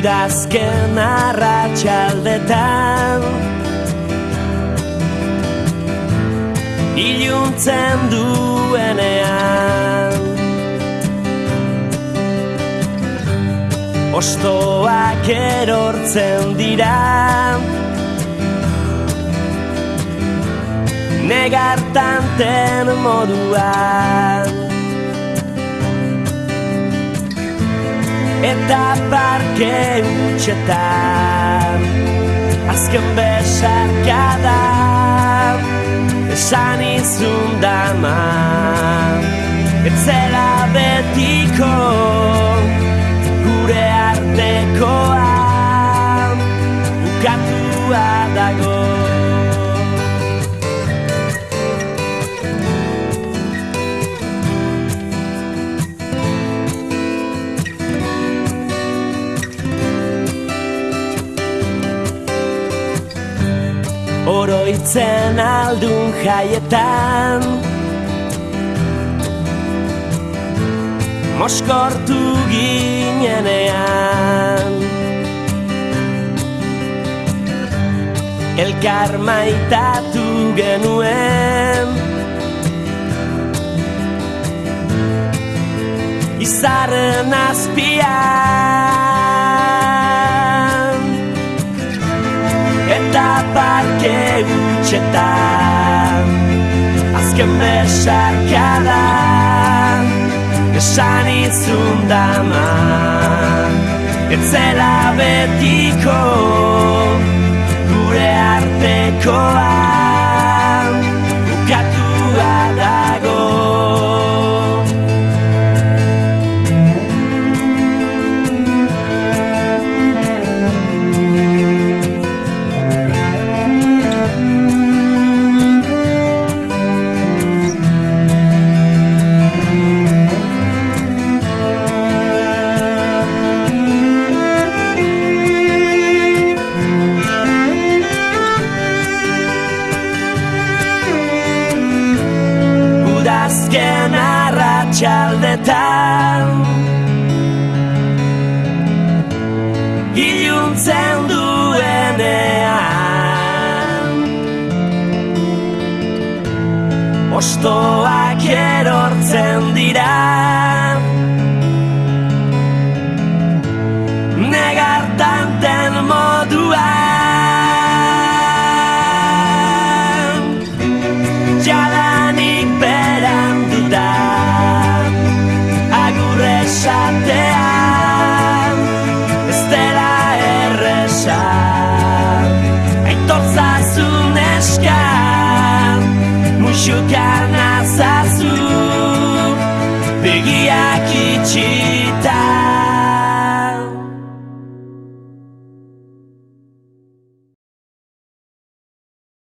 Udazken arratsaldetan iluntzen duenean Ostoak erortzen dira Negartanten moduan Eta parke hutsetan Azken besarkada Esan izun dama Etzela betiko Gure artekoa Bukatua dago Oroitzen aldun jaietan Moskortu ginenean Elkar maitatu genuen Izarren azpian Eta parke hutsetan Azken besarkada Esan izun dama Etzela betiko Gure artekoa Bukatua dago Azken arratsaldetan iluntzen duenean Ostoak erortzen dira Negartanten moduan Jadanik beranduta Agur esatean Ez dela erresa Aitortzazun eskan Muxukan azazu Begiak itxita